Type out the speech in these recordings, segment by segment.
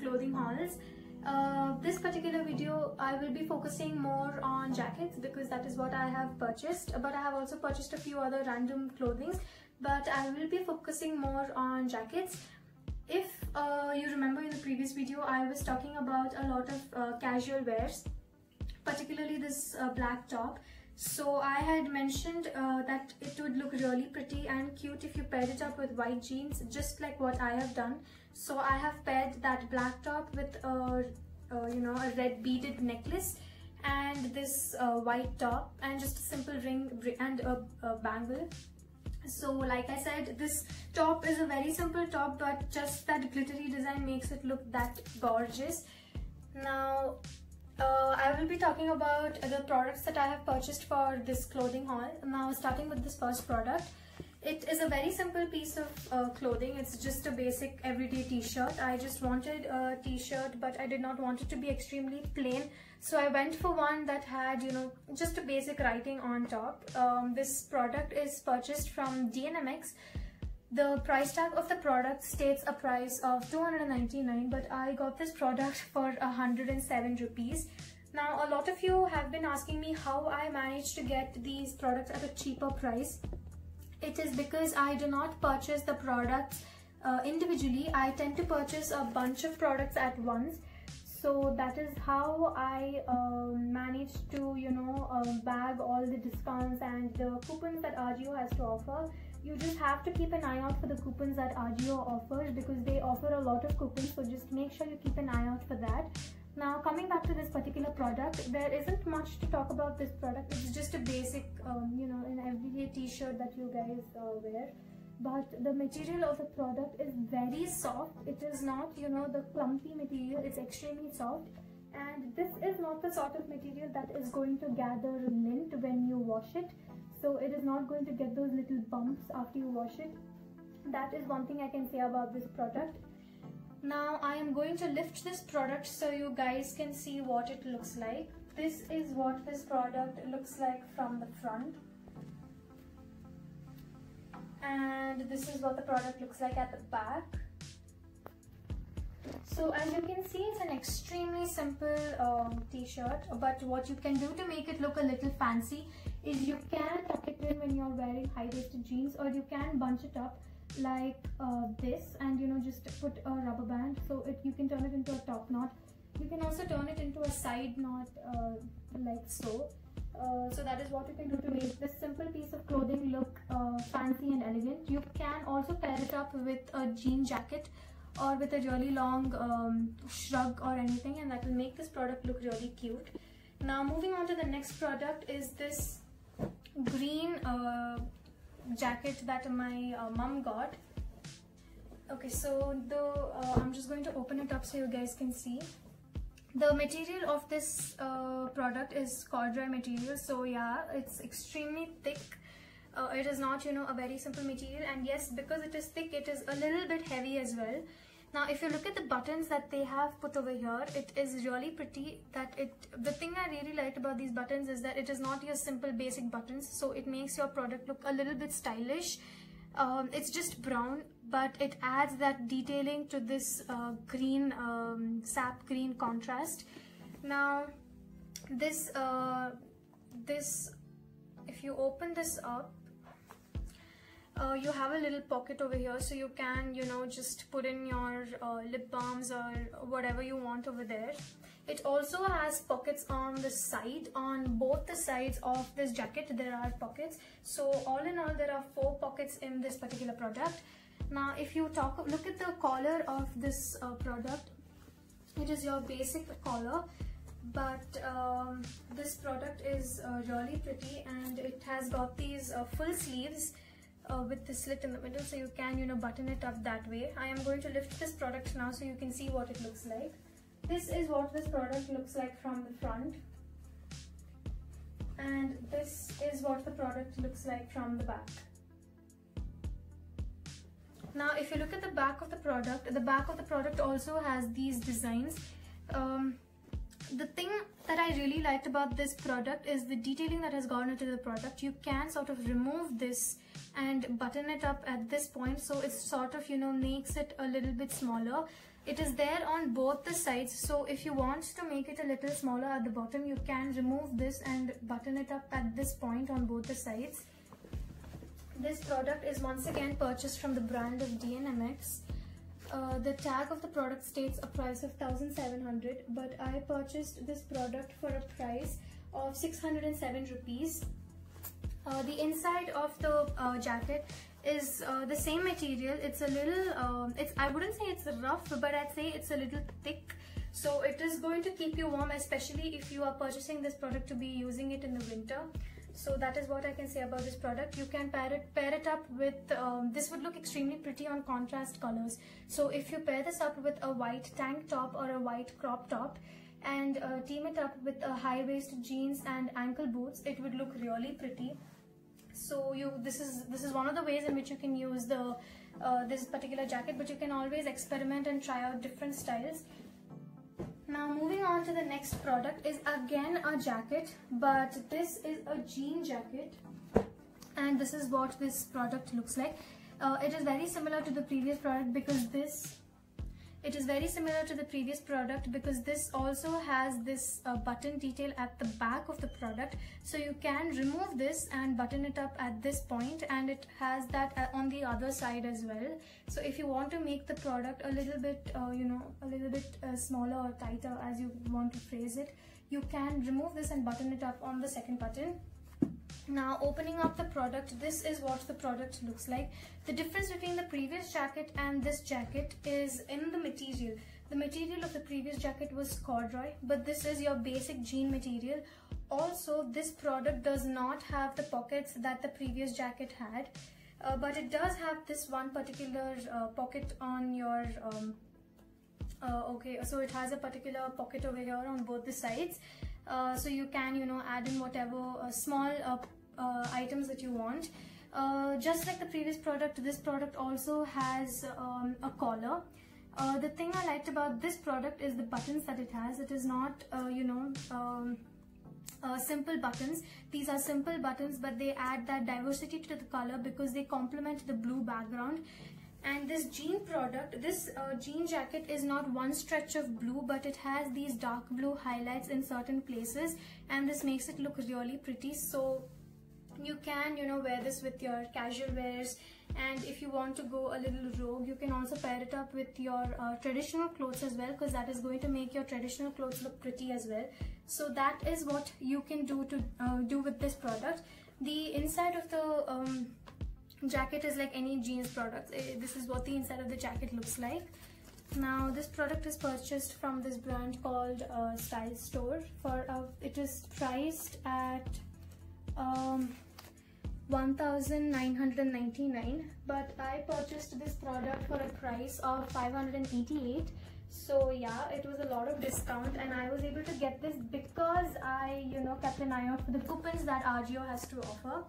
clothing hauls. This particular video I will be focusing more on jackets because that is what I have purchased, but I have also purchased a few other random clothing, but I will be focusing more on jackets. If you remember in the previous video, I was talking about a lot of casual wears, particularly this black top. So I had mentioned that it would look really pretty and cute if you paired it up with white jeans, just like what I have done. So I have paired that black top with a red beaded necklace and this white top and just a simple ring and a bangle. So like I said, this top is a very simple top, but just that glittery design makes it look that gorgeous. Now I will be talking about the products that I have purchased for this clothing haul. Now starting with this first product. It is a very simple piece of clothing. It's just a basic everyday t-shirt. I just wanted a t-shirt, but I did not want it to be extremely plain. So I went for one that had, just a basic writing on top. This product is purchased from DNMX. The price tag of the product states a price of 299, but I got this product for 107 rupees. Now a lot of you have been asking me how I managed to get these products at a cheaper price. It is because I do not purchase the products individually. I tend to purchase a bunch of products at once. So that is how I managed to, bag all the discounts and the coupons that Ajio has to offer. You just have to keep an eye out for the coupons that Ajio offers because they offer a lot of coupons. So just make sure you keep an eye out for that. Now coming back to this particular product, there isn't much to talk about this product. It's just a basic, an everyday t-shirt that you guys wear. But the material of the product is very soft. It is not, the clumpy material. It's extremely soft. And this is not the sort of material that is going to gather lint when you wash it. So it is not going to get those little bumps after you wash it. That is one thing I can say about this product. Now I am going to lift this product so you guys can see what it looks like. This is what this product looks like from the front. And this is what the product looks like at the back. So as you can see, it's an extremely simple t-shirt, but what you can do to make it look a little fancy is you can tuck it in when you're wearing high-waisted jeans, or you can bunch it up like this and just put a rubber band so you can turn it into a top knot. You can also turn it into a side knot like so. So that is what you can do to make this simple piece of clothing look fancy and elegant. You can also pair it up with a jean jacket or with a really long shrug or anything, and that will make this product look really cute. Now moving on to the next product is this green jacket that my mom got. Okay, so I'm just going to open it up so you guys can see. The material of this product is corduroy material, so yeah, it's extremely thick. It is not, a very simple material, and yes, because it is thick, it is a little bit heavy as well. Now, if you look at the buttons that they have put over here, it is really pretty. The thing I really liked about these buttons is that it is not your simple basic buttons, so it makes your product look a little bit stylish. It's just brown, but it adds that detailing to this green, sap green contrast. Now, this, if you open this up, you have a little pocket over here, so you can, just put in your lip balms or whatever you want over there. It also has pockets on the side. On both the sides of this jacket, there are pockets. So all in all, there are 4 pockets in this particular product. Now, if you look at the collar of this product, it is your basic collar. But this product is really pretty, and it has got these full sleeves with the slit in the middle, so you can button it up that way. I am going to lift this product now so you can see what it looks like. This is what this product looks like from the front, and this is what the product looks like from the back. Now if you look at the back of the product also has these designs. The thing that I really liked about this product is the detailing that has gone into the product. You can sort of remove this and button it up at this point, so it sort of makes it a little bit smaller. It is there on both the sides, so if you want to make it a little smaller at the bottom, you can remove this and button it up at this point on both the sides. This product is once again purchased from the brand of DNMX. The tag of the product states a price of 1,700, but I purchased this product for a price of 607 rupees. The inside of the jacket is the same material. It's a little, I wouldn't say it's rough, but I'd say it's a little thick. So it is going to keep you warm, especially if you are purchasing this product to be using it in the winter. So that is what I can say about this product. You can pair it up with, this would look extremely pretty on contrast colors. So if you pair this up with a white tank top or a white crop top and team it up with a high-waist jeans and ankle boots, it would look really pretty. So this is one of the ways in which you can use the this particular jacket, but you can always experiment and try out different styles. Now moving on to the next product is again a jacket, but this is a jean jacket, and this is what this product looks like. It is very similar to the previous product because this also has this button detail at the back of the product, so you can remove this and button it up at this point, and it has that on the other side as well. So if you want to make the product a little bit smaller or tighter, as you want to phrase it, you can remove this and button it up on the second button. Now opening up the product, this is what the product looks like. The difference between the previous jacket and this jacket is in the material. The material of the previous jacket was corduroy, but this is your basic jean material. Also, this product does not have the pockets that the previous jacket had, but it does have this one particular pocket on your okay, so it has a particular pocket over here on both the sides. So you can, add in whatever small items that you want. Just like the previous product, this product also has a collar. The thing I liked about this product is the buttons that it has. It is not, simple buttons. These are simple buttons, but they add that diversity to the color because they complement the blue background. And this jean product, this jean jacket is not one stretch of blue, but it has these dark blue highlights in certain places, and this makes it look really pretty. So you can, wear this with your casual wears, and if you want to go a little rogue, you can also pair it up with your traditional clothes as well, because that is going to make your traditional clothes look pretty as well. So that is what you can do to do with this product. The inside of the jacket is like any jeans product. This is what the inside of the jacket looks like. Now this product is purchased from this brand called Style Store. It is priced at 1,999, but I purchased this product for a price of 588. So yeah, it was a lot of discount, and I was able to get this because I kept an eye out for the coupons that Ajio has to offer.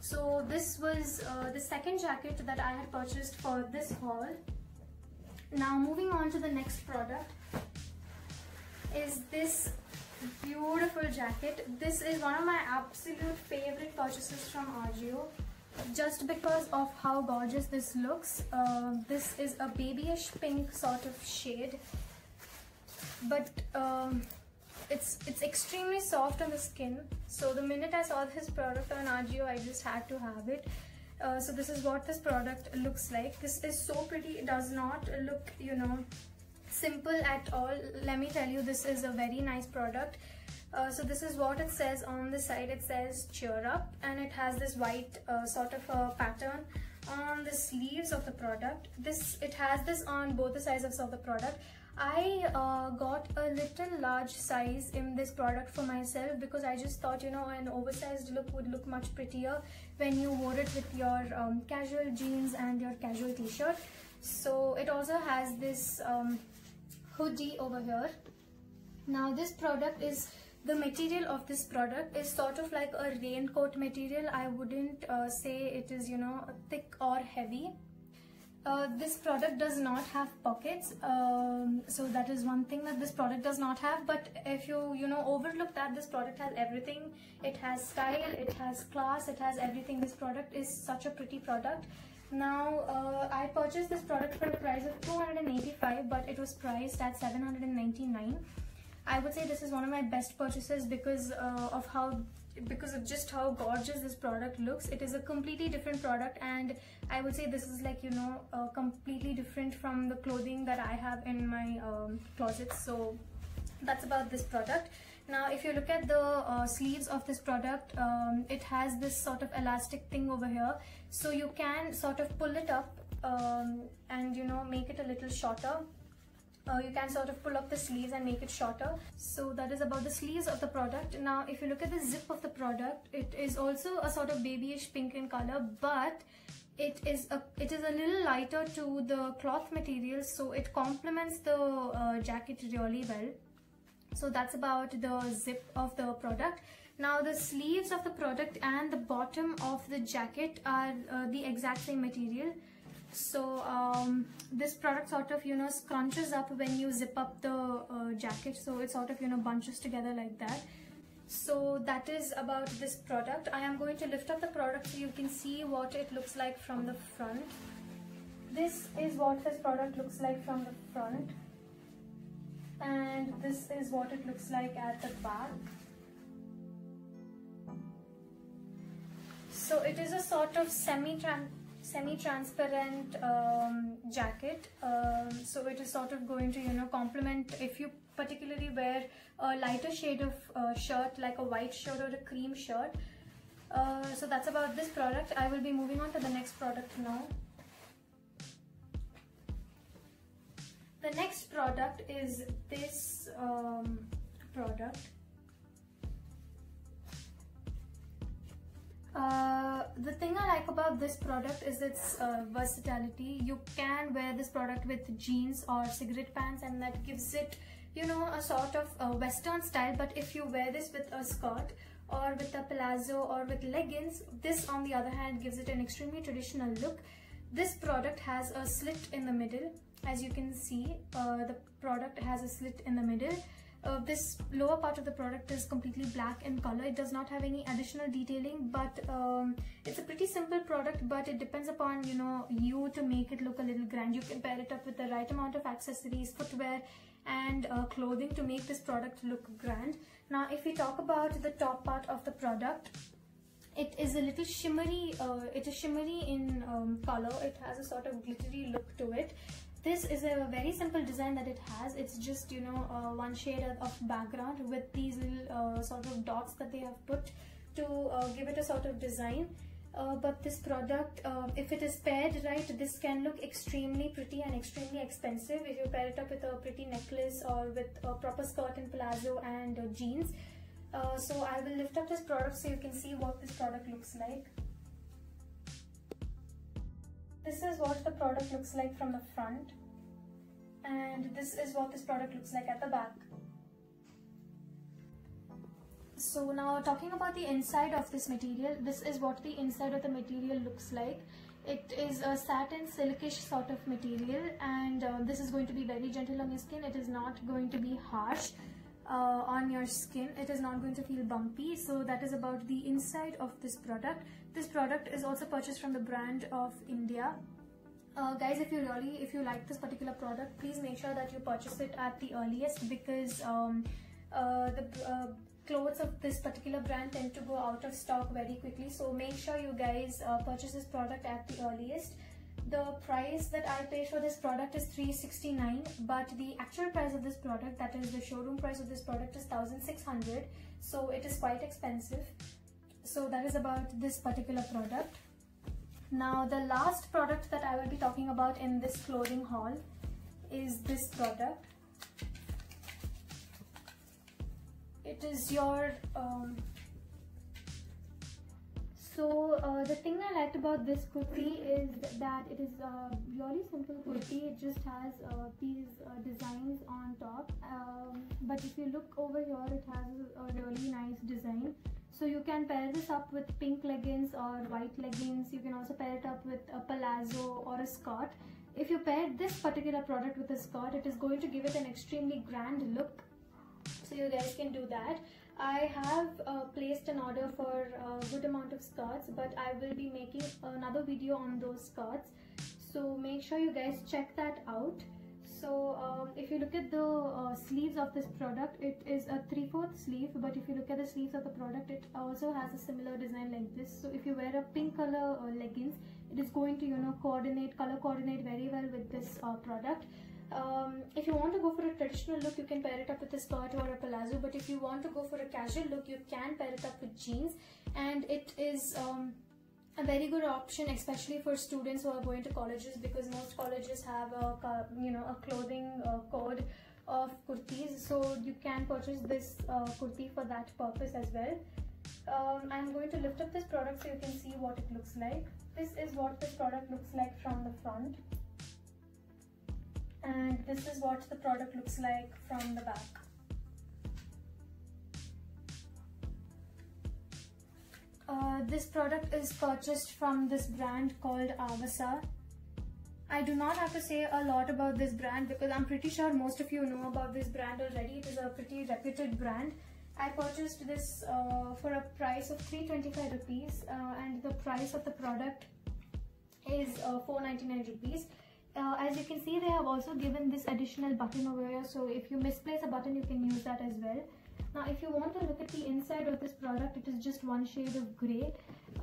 So this was the second jacket that I had purchased for this haul. Now moving on to the next product is this beautiful jacket. This is one of my absolute favorite purchases from Ajio, just because of how gorgeous this looks. This is a babyish pink sort of shade, but it's extremely soft on the skin. So the minute I saw this product on Ajio, I just had to have it. So this is what this product looks like. This is so pretty. It does not look, simple at all. Let me tell you, this is a very nice product. So this is what it says on the side. It says cheer up, and it has this white sort of a pattern on the sleeves of the product. It has this on both the sides of the product. I got a little large size in this product for myself because I just thought, an oversized look would look much prettier when you wore it with your casual jeans and your casual t-shirt. So it also has this hoodie over here. Now this product is, the material of this product is sort of like a raincoat material. I wouldn't say it is, thick or heavy. This product does not have pockets, so that is one thing that this product does not have. But if you overlook that, this product has everything. It has style, it has class, it has everything. This product is such a pretty product. Now I purchased this product for a price of 285, but it was priced at 799. I would say this is one of my best purchases because of just how gorgeous this product looks. It is a completely different product, and I would say this is like, you know, completely different from the clothing that I have in my closet. So that's about this product. Now if you look at the sleeves of this product, it has this sort of elastic thing over here, so you can sort of pull it up and, you know, make it a little shorter. You can sort of pull up the sleeves and make it shorter. So that is about the sleeves of the product. Now if you look at the zip of the product, it is also a sort of babyish pink in color, but it is a little lighter to the cloth material, so it complements the jacket really well. So that's about the zip of the product. Now the sleeves of the product and the bottom of the jacket are the exact same material. So this product sort of, you know, scrunches up when you zip up the jacket, so it sort of, you know, bunches together like that. So that is about this product. I am going to lift up the product so you can see what it looks like from the front. This is what this product looks like from the front, and this is what it looks like at the back. So it is a sort of semi-transparent jacket, so it is sort of going to, you know, complement if you particularly wear a lighter shade of shirt, like a white shirt or a cream shirt. So that's about this product. I will be moving on to the next product now. The next product is this product. The thing I like about this product is its versatility. You can wear this product with jeans or cigarette pants, and that gives it, you know, a sort of western style. But if you wear this with a skirt or with a palazzo or with leggings, this on the other hand gives it an extremely traditional look. This product has a slit in the middle. As you can see, the product has a slit in the middle. This lower part of the product is completely black in color. It does not have any additional detailing, but it's a pretty simple product, but it depends upon, you know, you to make it look a little grand. You can pair it up with the right amount of accessories, footwear and clothing to make this product look grand. Now if we talk about the top part of the product, it is a little shimmery. It is shimmery in color. It has a sort of glittery look to it. This is a very simple design that it has. It's just, you know, one shade of background with these little sort of dots that they have put to give it a sort of design. But this product, if it is paired right, this can look extremely pretty and extremely expensive if you pair it up with a pretty necklace or with a proper skirt and palazzo and jeans. So I will lift up this product so you can see what this product looks like. This is what the product looks like from the front, and this is what this product looks like at the back. So now talking about the inside of this material, this is what the inside of the material looks like. It is a satin silkish sort of material, and this is going to be very gentle on your skin. It is not going to be harsh on your skin. It is not going to feel bumpy. So that is about the inside of this product. This product is also purchased from the brand of India. Guys, if you like this particular product, please make sure that you purchase it at the earliest, because the clothes of this particular brand tend to go out of stock very quickly. So make sure you guys purchase this product at the earliest. The price that I paid for this product is $369, but the actual price of this product, that is the showroom price of this product, is $1,600. So it is quite expensive. So that is about this particular product. Now the last product that I will be talking about in this clothing haul is this product. It is your the thing I liked about this kurti is that it is a really simple kurti. It just has these designs on top, but if you look over here, it has a really nice design. So you can pair this up with pink leggings or white leggings. You can also pair it up with a palazzo or a skirt. If you pair this particular product with a skirt, it is going to give it an extremely grand look. So you guys can do that. I have placed an order for a good amount of skirts, but I will be making another video on those skirts, so make sure you guys check that out. So if you look at the sleeves of this product, it is a 3/4 sleeve, but if you look at the sleeves of the product, it also has a similar design like this. So if you wear a pink color leggings, it is going to, you know, color coordinate very well with this product. If you want to go for a traditional look, you can pair it up with a skirt or a palazzo, but if you want to go for a casual look, you can pair it up with jeans, and it is a very good option, especially for students who are going to colleges, because most colleges have a, you know, a clothing code of kurtis, so you can purchase this kurti for that purpose as well. I'm going to lift up this product so you can see what it looks like. This is what this product looks like from the front, and this is what the product looks like from the back. This product is purchased from this brand called Avasa. I do not have to say a lot about this brand because I'm pretty sure most of you know about this brand already. It is a pretty reputed brand. I purchased this for a price of 325 rupees and the price of the product is 499 rupees. As you can see, they have also given this additional button over here, so if you misplace a button, you can use that as well. Now if you want to look at the inside of this product, it is just one shade of grey.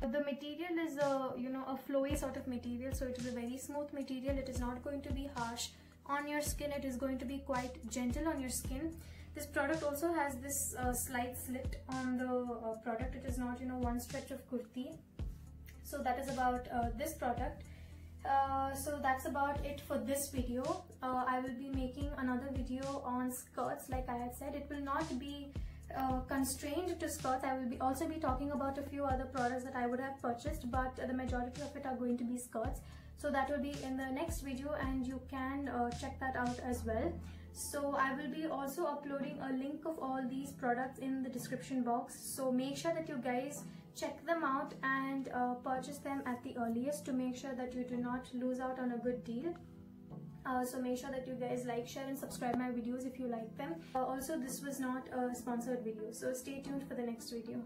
The material is a, you know, a flowy sort of material, so it is a very smooth material. It is not going to be harsh on your skin. It is going to be quite gentle on your skin. This product also has this slight slit on the product. It is not, you know, one stretch of kurti. So that is about this product. So that's about it for this video. I will be making another video on skirts. Like I had said, it will not be constrained to skirts. I will also be talking about a few other products that I would have purchased, but the majority of it are going to be skirts. So that will be in the next video, and you can check that out as well. So I will be also uploading a link of all these products in the description box, so make sure that you guys check them out and purchase them at the earliest to make sure that you do not lose out on a good deal. So make sure that you guys like, share and subscribe my videos if you like them. Also, this was not a sponsored video, so stay tuned for the next video.